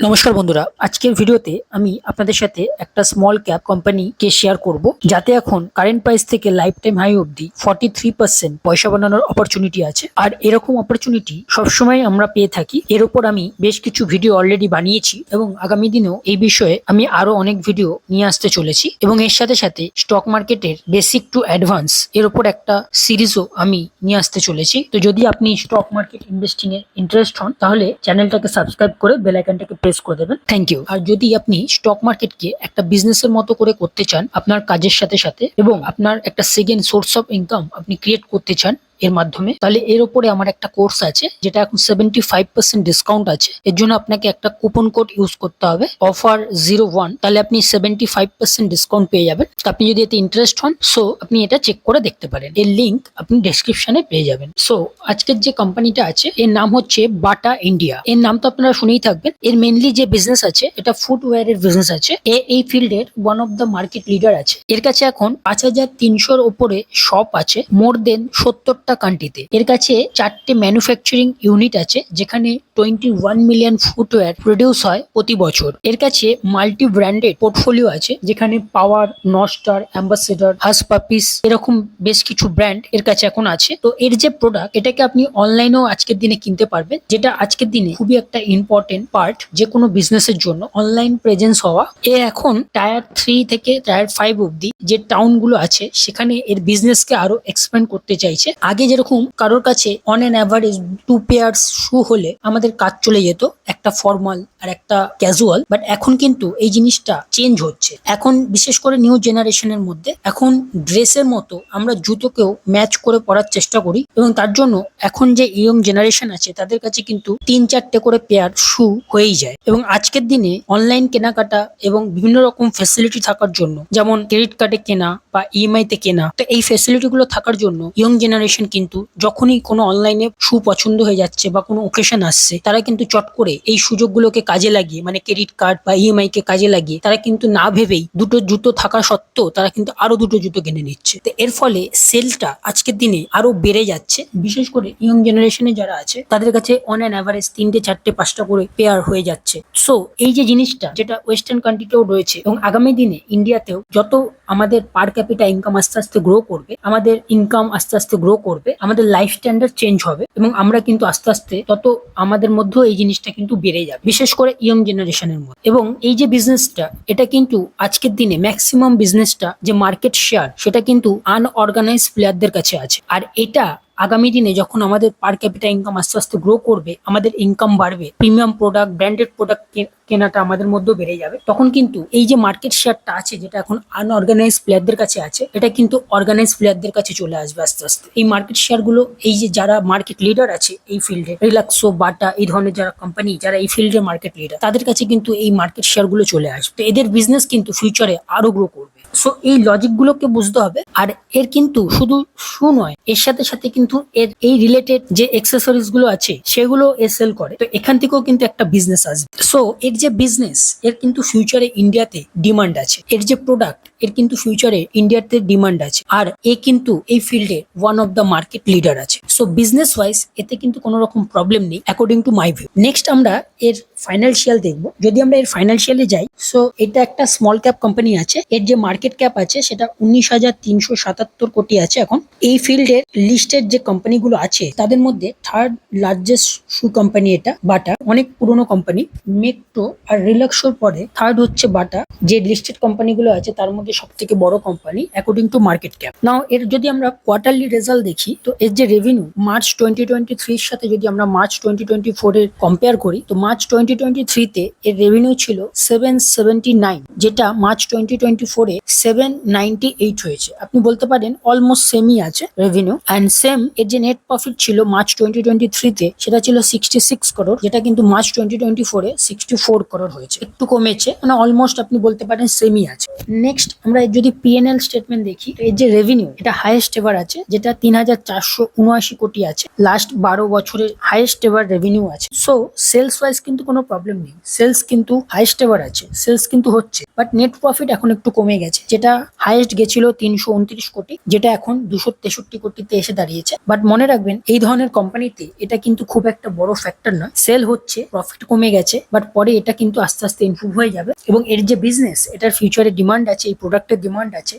নমস্কার বন্ধুরা, আজকের ভিডিওতে আমি আপনাদের সাথে একটা স্মল ক্যাপ কোম্পানিকে শেয়ার করব, যাতে এখন কারেন্ট প্রাইস থেকে লাইফ টাইম হাই অবধি 43% পয়সা বানানোর অপরচুনিটি আছে। আর এরকম অপরচুনিটি সবসময় আমরা পেয়ে থাকি। এর উপর আমি বেশ কিছু ভিডিও অলরেডি বানিয়েছি এবং আগামী দিনেও এই বিষয়ে আমি আরো অনেক ভিডিও নিয়ে আসতে চলেছি। এবং এর সাথে সাথে স্টক মার্কেটের বেসিক টু অ্যাডভান্স এর উপর একটা সিরিজও আমি নিয়ে আসতে চলেছি। তো যদি আপনি স্টক মার্কেট ইনভেস্টিং এ ইন্টারেস্ট হন, তাহলে চ্যানেলটাকে সাবস্ক্রাইব করে বেল আইকনটাকে প্রেস করে দেবেন। Thank you. আর যদি আপনি স্টক মার্কেটকে একটা বিজনেসের মতো করে করতে চান আপনার কাজের সাথে সাথে, এবং আপনার একটা সেকেন্ড সোর্স অফ ইনকাম আপনি ক্রিয়েট করতে চান এর মাধ্যমে, তাহলে এর উপরে আমার একটা কোর্স আছে যেটা এখন 75% ডিসকাউন্ট আছে। এর জন্য আপনাকে একটা কুপন কোড ইউজ করতে হবে, অফার 01। তাহলে আপনি 75% ডিসকাউন্ট পেয়ে যাবেন। আপনি যদি এতে ইন্টারেস্ট হন, সো আপনি এটা চেক করে দেখতে পারেন। এর লিঙ্ক আপনি ডেসক্রিপশনে পেয়ে যাবেন। সো আজকের যে কোম্পানিটা আছে এর নাম হচ্ছে বাটা ইন্ডিয়া। এর নাম তো আপনারা শুনেই থাকবেন। এর মেনলি যে বিজনেস আছে এটা ফুটওয়্যার এর বিজনেস আছে। এই ফিল্ডের one of the market leader আছে। এর কাছে এখন 5300-র উপরে শপ আছে, মোর দেন 70টা কান্ট্রিতে। এর কাছে 4টে ম্যানুফ্যাকচারিং ইউনিট আছে, যেখানে 21 মিলিয়ন ফুটওয়্যার প্রডিউস হয় প্রতি বছর। এর কাছে মাল্টি ব্র্যান্ডেড পোর্টফোলিও আছে, যেখানে পাওয়ার, নস্টার, অ্যাম্বাসেডর, হাস পাপিস এরকম বেশ কিছু ব্র্যান্ড এর কাছে এখন আছে। তো এর যে প্রোডাক্ট, এটাকে আপনি অনলাইনেও আজকের দিনে কিনতে পারবেন, যেটা আজকের দিনে খুবই একটা ইম্পর্টেন্ট পার্ট যে কোনো বিজনেসের জন্য অনলাইন প্রেজেন্স হওয়া। এ এখন টায়ার 3 থেকে টায়ার 5 অব্দি যে টাউন গুলো আছে সেখানে এর বিজনেসকে আরো এক্সপ্যান্ড করতে চাইছে। আগে যেরকম কারোর কাছে অন অ্যান অ্যাভারেজ 2 পেয়ার্স শু হলে আমাদের কাজ চলে যেত, একটা ফর্মাল আর একটা ক্যাজুয়াল। বাট এখন কিন্তু এই জিনিসটা চেঞ্জ হচ্ছে। এখন বিশেষ করে নিউ জেনারেশনের মধ্যে এখন ড্রেসের মতো আমরা জুতোকেও ম্যাচ করে পরার চেষ্টা করি, এবং তার জন্য এখন যে ইয়ং জেনারেশন আছে তাদের কাছে কিন্তু 3-4টে করে পেয়ার শু হয়েই যায়। এবং আজকের দিনে অনলাইন কেনাকাটা এবং বিভিন্ন রকম ফ্যাসিলিটি থাকার জন্য, যেমন ক্রেডিট কার্ডে কেনা বা ইএমআই তে কেনা, তো এই ফ্যাসিলিটি গুলো থাকার জন্য ইয়ং জেনারেশন কিন্তু যখনই কোনো অনলাইনে শু পছন্দ হয়ে যাচ্ছে বা কোনো ওকেশন আসছে, তারা কিন্তু চট করে এই সুযোগগুলোকে কাজে লাগিয়ে, মানে ক্রেডিট কার্ড বা ইএমআই কে কাজে লাগিয়ে, তারা কিন্তু না ভেবেই দুটো জুতো থাকা সত্ত্বেও তারা কিন্তু আরো দুটো জুতো কিনে নিচ্ছে। তো এর ফলে সেলটা আজকের দিনে আরো বেড়ে যাচ্ছে। বিশেষ করে ইয়ং জেনারেশনে যারা আছে তাদের কাছে অন অ্যান অ্যাভারেজ 3-4-5টা করে পেয়ার হয়ে যাচ্ছে। সো এই যে জিনিসটা, যেটা ওয়েস্টার্ন কান্ট্রিতেও রয়েছে এবং আগামী দিনে ইন্ডিয়াতেও, যত আমাদের পার ক্যাপিটা ইনকাম আস্তে আস্তে গ্রো করবে, আমাদের ইনকাম আস্তে আস্তে গ্রো করবে, আমাদের লাইফ স্ট্যান্ডার্ড চেঞ্জ হবে, এবং আমরা কিন্তু আস্তে আস্তে তত আমাদের মধ্যেও এই জিনিসটা কিন্তু বেড়ে যাবে, বিশেষ করে ইয়ং জেনারেশনের মধ্যে। এবং এই যে বিজনেসটা, এটা কিন্তু আজকের দিনে ম্যাক্সিমাম বিজনেসটা যে মার্কেট শেয়ার, সেটা কিন্তু আনঅর্গানাইজ প্লেয়ারদের কাছে আছে। আর এটা আগামী দিনে যখন আমাদের পার ক্যাপিটা ইনকাম আস্তে আস্তে গ্রো করবে, আমাদের ইনকাম বাড়বে, প্রিমিয়াম প্রোডাক্ট, ব্র্যান্ডেড প্রোডাক্ট কেনাটা আমাদের মধ্যেও বেড়ে যাবে, তখন কিন্তু এই যে মার্কেট শেয়ারটা আছে যেটা এখন আনঅর্গানাইজ প্লেয়ারদের কাছে আছে, এটা কিন্তু অর্গানাইজ প্লেয়ারদের কাছে চলে আসবে আস্তে আস্তে। এই মার্কেট শেয়ার গুলো, এই যে যারা মার্কেট লিডার আছে এই ফিল্ডে, রিল্যাক্সো, বাটা, এই ধরনের যারা কোম্পানি যারা এই ফিল্ডের মার্কেট লিডার, তাদের কাছে কিন্তু এই মার্কেট শেয়ার গুলো চলে আসবে। তো এদের বিজনেস কিন্তু ফিউচারে আরো গ্রো করবে। সো এই লজিক গুলোকে বুঝতে হবে। আর এর কিন্তু শুধু শু নয়, এর সাথে সাথে কিন্তু এর এই রিলেটেড যে এক্সেসরিজ গুলো আছে সেগুলো এ সেল করে। তো এখান থেকেও কিন্তু একটা বিজনেস আসবে। সো এর যে বিজনেস, এর কিন্তু ফিউচারে ইন্ডিয়াতে ডিমান্ড আছে। এর যে প্রোডাক্ট, এর কিন্তু ফিউচারে ইন্ডিয়াতে ডিমান্ড আছে। আর এ কিন্তু এই ফিল্ডে one of the market leader আছে। সো বিজনেস ওয়াইজ এতে কিন্তু কোনো রকম প্রবলেম নেই according to my view. Next আমরা এর ফাইন্যান্সিয়াল দেখবো। যদি আমরা এর ফাইন্যান্সিয়ালে যাই, সো এটা একটা স্মল ক্যাপ কোম্পানি আছে। এর যে মার্কেট ক্যাপ আছে সেটা 19,377 কোটি আছে এখন। এই ফিল্ডের লিস্টেড যে কোম্পানিগুলো আছে তাদের মধ্যে থার্ড লার্জেস্ট শু কোম্পানি এটা বাটা। অনেক পুরনো কোম্পানি। মেট্রো আর রিল্যাক্সোর পরে থার্ড হচ্ছে বাটা। যে লিস্টেড কোম্পানিগুলো আছে তার মধ্যে সব থেকে বড় company according to market cap. Now এর যদি আমরা কোয়ার্টারলি রেজাল্ট দেখি, তো এর যে রেভিনিউ মার্চ 2023 এর সাথে যদি আমরা মার্চ 2024 এর কম্পেয়ার করি, তো মার্চ 2023 তে এর রেভিনিউ ছিল 779, যেটা মার্চ 2024 এ 798 হয়েছে। আপনি বলতে পারেন অলমোস্ট সেমই আছে রেভিনিউ। অ্যান্ড সেম এর যে নেট প্রফিট ছিল মার্চ 2023 তে, সেটা ছিল 66 করোড়, যেটা কিন্তু মার্চ 2024 এ 64 করোড় হয়েছে। একটু কমেছে, মানে অলমোস্ট আপনি বলতে পারেন সেমই আছে। নেক্সট আমরা যদি পিএনএল স্টেটমেন্ট দেখি, এর যে রেভিনিউ এটা হাইয়েস্ট এভার আছে, যেটা 3,479 কোটি আছে। লাস্ট 12 বছরের হাইয়েস্ট এভার রেভিনিউ আছে। সো সেলস ওয়াইজ কিন্তু কোনো প্রবলেম নেই, সেলস কিন্তু হাইয়েস্ট এভার আছে, সেলস কিন্তু হচ্ছে। বাট নেট প্রফিট এখন একটু কমে গেছে, যেটা হাইয়েস্ট গেছিল 329 কোটি, যেটা এখন 263 কোটিতে এসে দাঁড়িয়েছে। বাট মনে রাখবেন এই ধরনের কোম্পানিতে এটা কিন্তু খুব একটা বড় ফ্যাক্টর নয়। সেল হচ্ছে, প্রফিট কমে গেছে, বাট পরে এটা কিন্তু আস্তে আস্তে ইমপ্রুভ হয়ে যাবে এবং এর যে বিজনেস, এটার ফিউচারে ডিমান্ড আছে, এই প্রোডাক্টের ডিমান্ড আছে।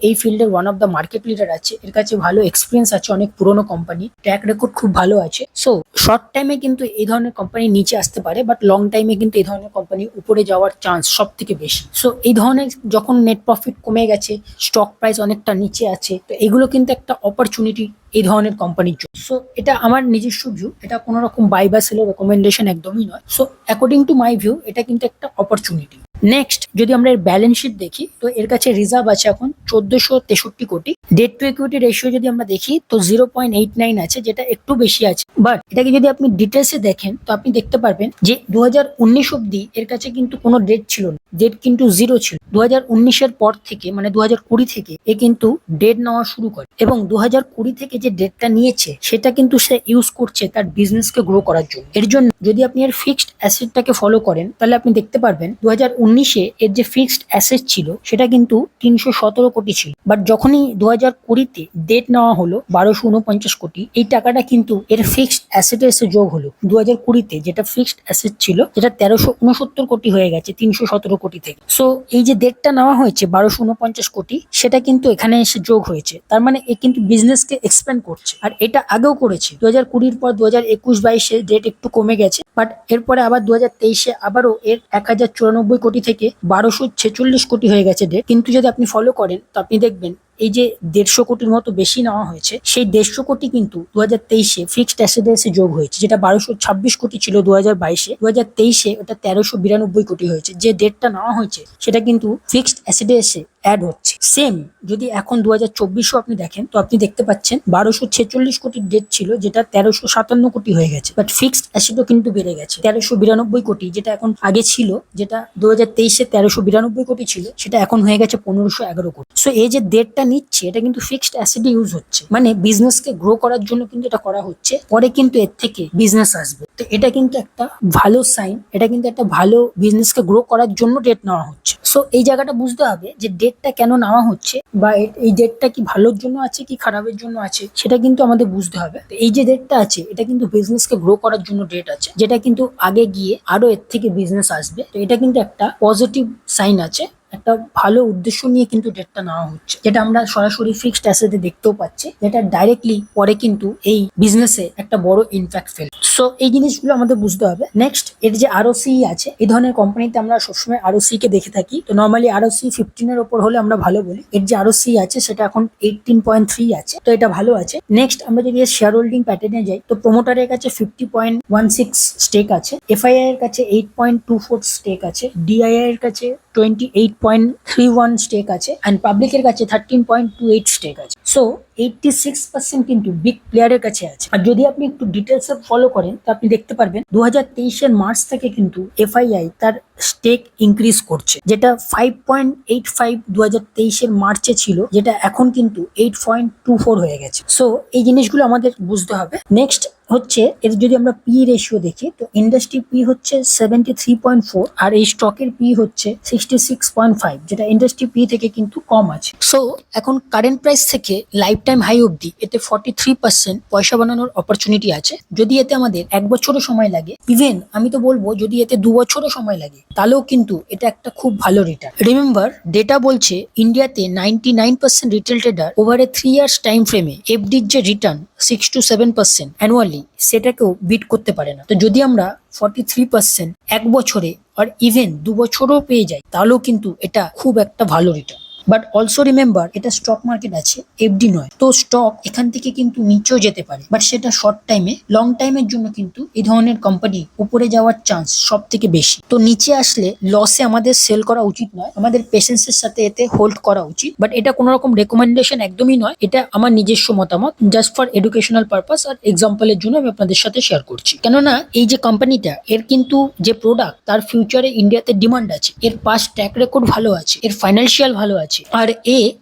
এই ফিল্ডের one of the market leader আছে, এর কাছে ভালো এক্সপিরিয়েন্স আছে, অনেক পুরনো কোম্পানি, ট্র্যাক রেকর্ড খুব ভালো আছে। সো শর্ট টাইমে কিন্তু এই ধরনের কোম্পানি নিচে আসতে পারে, বাট লং টাইমে কিন্তু এই ধরনের কোম্পানি উপরে যাওয়ার চান্স সব থেকে বেশি। সো এই ধরনের যখন নেট প্রফিট কমে গেছে, স্টক প্রাইস অনেকটা নিচে আছে, তো এগুলো কিন্তু একটা অপরচুনিটি এই ধরনের কোম্পানির জন্য। সো এটা আমার নিজস্ব ভিউ, এটা কোনো রকম বাই বা সেলের রেকমেন্ডেশন একদমই নয়। So according to my view এটা কিন্তু একটা অপরচুনিটি। নেক্সট যদি আমরা এর ব্যালেন্স শিট দেখি, তো এর কাছে রিজার্ভ আছে এখন 1463 কোটি। ডেট টু ইকুইটি রেশিও যদি আমরা দেখি তো 0.89 আছে, যেটা একটু বেশি আছে। বাট এটাকে যদি আপনি ডিটেলসে দেখেন তো আপনি দেখতে পারবেন যে 2019 অব্দি এর কাছে কিন্তু কোনো ডেট ছিল না, ডেট কিন্তু জিরো ছিল। 2019-এর পর থেকে মানে 2020 থেকে এ কিন্তু ডেট নেওয়া শুরু করে এবং 2020 থেকে যে ডেটটা নিয়েছে সেটা কিন্তু সে ইউজ করছে তার বিজনেসকে গ্রো করার জন্য। এর জন্য যদি আপনি এর ফিক্সড অ্যাসেটটাকে ফলো করেন তাহলে আপনি দেখতে পারবেন 2019-এ এর যে ফিক্সড অ্যাসেট ছিল সেটা কিন্তু 317 কোটি ছিল। বাট যখনই 2020-তে ডেট নেওয়া হলো 1249 কোটি, এই টাকাটা কিন্তু এর ফিক্সড অ্যাসেটে এসে যোগ হলো। 2020-তে যেটা ফিক্সড অ্যাসেট ছিল যেটা 1369 কোটি হয়ে গেছে 317 কোটি থেকে। সো এই যে ডেটটা নেওয়া হয়েছে 1249 কোটি, সেটা কিন্তু এখানে এসে যোগ হয়েছে। তার মানে এ কিন্তু বিজনেসকে এক্সপ্যান্ড করছে, আর এটা আগেও করেছে। 2020-এর পর 2021-22-এ ডেট একটু কমে গেছে, বাট এরপরে আবার 2023-এ আবারও এর 1094 কোটি থেকে 1246 কোটি হয়ে গেছে ডেট। কিন্তু যদি আপনি ফলো করেন তো আপনি দেখবেন এই যে 150 কোটির মতো বেশি নেওয়া হয়েছে, সেই 150 কোটি কিন্তু 2023-এ ফিক্সড অ্যাসেটে এসে যোগ হয়েছে, যেটা 1226 কোটি ছিল 2022-এ। 2023-এ ওটা 1392 কোটি হয়েছে। যে ডেটটা নেওয়া হয়েছে সেটা কিন্তু ফিক্সড অ্যাসেটে এসে অ্যাড হচ্ছে। সেম যদি এখন 2024-ও আপনি দেখেন তো আপনি দেখতে পাচ্ছেন 1246 কোটির ডেট ছিল, যেটা 1357 কোটি হয়ে গেছে। বাট ফিক্সড অ্যাসেটও কিন্তু বেড়ে গেছে 1392 কোটি, যেটা এখন আগে ছিল, যেটা 2023-এ 1392 কোটি ছিল, সেটা এখন হয়ে গেছে 1511 কোটি। সো এই যে ডেটটা নিচ্ছে এটা কিন্তু ফিক্সড অ্যাসেটে ইউজ হচ্ছে, মানে বিজনেসকে গ্রো করার জন্য কিন্তু এটা করা হচ্ছে। পরে কিন্তু এর থেকে বিজনেস আসবে, তো এটা কিন্তু একটা ভালো সাইন, এটা কিন্তু একটা ভালো বিজনেসকে গ্রো করার জন্য ডেট নেওয়া হচ্ছে। সো এই জায়গাটা বুঝতে হবে যে ডেটটা কেন নেওয়া হচ্ছে বা এই ডেটটা কি ভালোর জন্য আছে কি খারাপের জন্য আছে, সেটা কিন্তু আমাদের বুঝতে হবে। তো এই যে ডেটটা আছে এটা কিন্তু বিজনেসকে গ্রো করার জন্য ডেট আছে, যেটা কিন্তু আগে গিয়ে আরো এর থেকে বিজনেস আসবে। তো এটা কিন্তু একটা পজিটিভ সাইন আছে, একটা ভালো উদ্দেশ্য নিয়ে কিন্তু ডেটটা নেওয়া হচ্ছে, যেটা আমরা সরাসরি ফিক্সড অ্যাসেটে দেখতেও পাচ্ছি, যেটা ডাইরেক্টলি পরে কিন্তু এই বিজনেসে একটা বড় ইমপ্যাক্ট ফেলে। সো এই জিনিসগুলো আমাদের বুঝতে হবে। নেক্সট এর যে আরওসি আছে, এই ধরনের কোম্পানিতে আমরা সবসময় আরওসি কে দেখে থাকি। তো নর্মালি আরওসি 15-এর ওপর হলে আমরা ভালো বলি। এর যে আরওসি আছে সেটা এখন 18.3 আছে, তো এটা ভালো আছে। নেক্সট আমরা যদি শেয়ার হোল্ডিং প্যাটার্নে যাই তো প্রমোটারের কাছে 50.16 স্টেক আছে, এফআইআই এর কাছে 8.24 স্টেক আছে, ডিআইআই এর কাছে 28.31 স্টেক আছে, অ্যান্ড পাবলিকের কাছে 13.28 স্টেক আছে। সো 86% কিন্তু বিগ প্লেয়ারের কাছে আছে। আর যদি আপনি একটু ডিটেলসে ফলো করেন তো আপনি দেখতে পারবেন 2023-এর মার্চ থেকে কিন্তু এফআইআই তার স্টেক ইনক্রিজ করছে, যেটা 5.85 2023-এর মার্চে ছিল, যেটা এখন কিন্তু 8.24 হয়ে গেছে। সো এই জিনিসগুলো আমাদের বুঝতে হবে। নেক্সট হচ্ছে এর যদি আমরা পি রেশিও দেখি তো ইন্ডাস্ট্রি পি হচ্ছে 73.4 আর এই স্টকের পি হচ্ছে 66.5, যেটা ইন্ডাস্ট্রি পি থেকে কিন্তু কম আছে। সো এখন কারেন্ট প্রাইস থেকে লাইফ টাইম হাই অবধি এতে 43% পয়সা বানানোর অপরচুনিটি আছে। যদি এতে আমাদের 1 বছরও সময় লাগে, ইভেন আমি তো বলবো যদি এতে 2 বছরও সময় লাগে, তাহলেও কিন্তু এটা একটা খুব ভালো রিটার্ন। রিমেম্বার ডেটা বলছে ইন্ডিয়াতে 99% retail tedder over a 3 years time ফ্রেমে এফডির যে রিটার্ন 6 to 7% অ্যানুয়ালি, সেটাকেও বিট করতে পারে না। তো যদি আমরা 43% 1 বছরে আর ইভেন 2 বছরও পেয়ে যাই, তাহলেও কিন্তু এটা খুব একটা ভালো রিটার্ন। বাট অলসো রিমেম্বার এটা স্টক মার্কেট আছে, এফডি নয়। তো স্টক এখান থেকে কিন্তু নিচেও যেতে পারে, বাট সেটা শর্ট টাইমে। লং টাইমের জন্য কিন্তু এই ধরনের কোম্পানি উপরে যাওয়ার চান্স সব থেকে বেশি। তো নিচে আসলে লসে আমাদের সেল করা উচিত নয়, আমাদের পেশেন্সের সাথে এতে হোল্ড করা উচিত। বাট এটা কোনো রকম রেকমেন্ডেশন একদমই নয়, এটা আমার নিজস্ব মতামত, জাস্ট ফর এডুকেশনাল পারপাস আর এক্সাম্পলের জন্য আমি আপনাদের সাথে শেয়ার করছি। কেননা এই যে কোম্পানিটা, এর কিন্তু যে প্রোডাক্ট তার ফিউচারে ইন্ডিয়াতে ডিমান্ড আছে, এর পাস্ট ট্র্যাক রেকর্ড ভালো আছে, এর ফাইন্যান্সিয়াল ভালো আছে, আছে, আর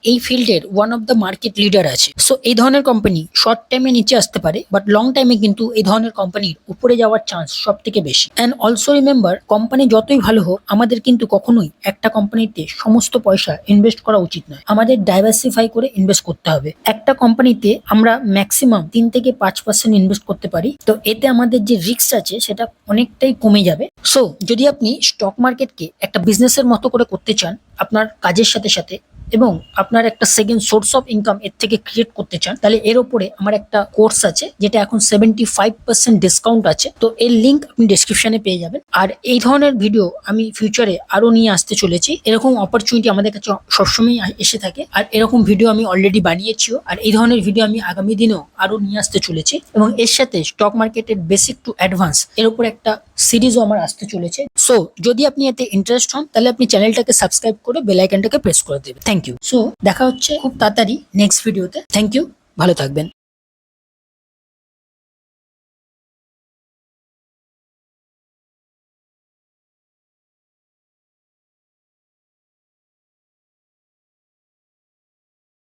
এই ফিল্ডের one of the market leader আছে। সো এই ধরনের কোম্পানি শর্ট টাইমে নিচে আসতে পারে, বাট লং টাইমে কিন্তু এই ধরনের কোম্পানির উপরে যাওয়ার চান্স সব থেকে বেশি। অ্যান্ড অলসো রিমেম্বার, কোম্পানি যতই ভালো হোক, আমাদের কিন্তু কখনোই একটা কোম্পানিতে সমস্ত পয়সা ইনভেস্ট করা উচিত নয়। আমাদের ডাইভার্সিফাই করে ইনভেস্ট করতে হবে। একটা কোম্পানিতে আমরা ম্যাক্সিমাম 3 থেকে 5% ইনভেস্ট করতে পারি, তো এতে আমাদের যে রিস্ক আছে সেটা অনেকটাই কমে যাবে। সো যদি আপনি স্টক মার্কেটকে একটা বিজনেসের মতো করে করতে চান আপনার কাজের সাথে সাথে, এবং আপনার একটা সেকেন্ড সোর্স অফ ইনকাম এর থেকে ক্রিয়েট করতে চান, তাহলে এর উপরে আমার একটা কোর্স আছে যেটা এখন 75% ডিসকাউন্ট আছে। তো এর লিঙ্ক আপনি ডেসক্রিপশনে পেয়ে যাবেন। আর এই ধরনের ভিডিও আমি ফিউচারে আরো নিয়ে আসতে চলেছি। এরকম অপরচুনিটি আমাদের কাছে সবসময় এসে থাকে, আর এরকম ভিডিও আমি অলরেডি বানিয়েছিও, আর এই ধরনের ভিডিও আমি আগামী দিনেও আরো নিয়ে আসতে চলেছি। এবং এর সাথে স্টক মার্কেটের বেসিক টু অ্যাডভান্স এর উপর একটা সিরিজও আমার আসতে চলেছে। সো যদি আপনি এতে ইন্টারেস্ট হন, তাহলে আপনি চ্যানেলটাকে সাবস্ক্রাইব করে বেল আইকনটাকে প্রেস করে দেবেন। Thank you. সো দেখা হচ্ছে খুব তাড়াতাড়ি নেক্সট ভিডিওতে। থ্যাংক ইউ, ভালো থাকবেন।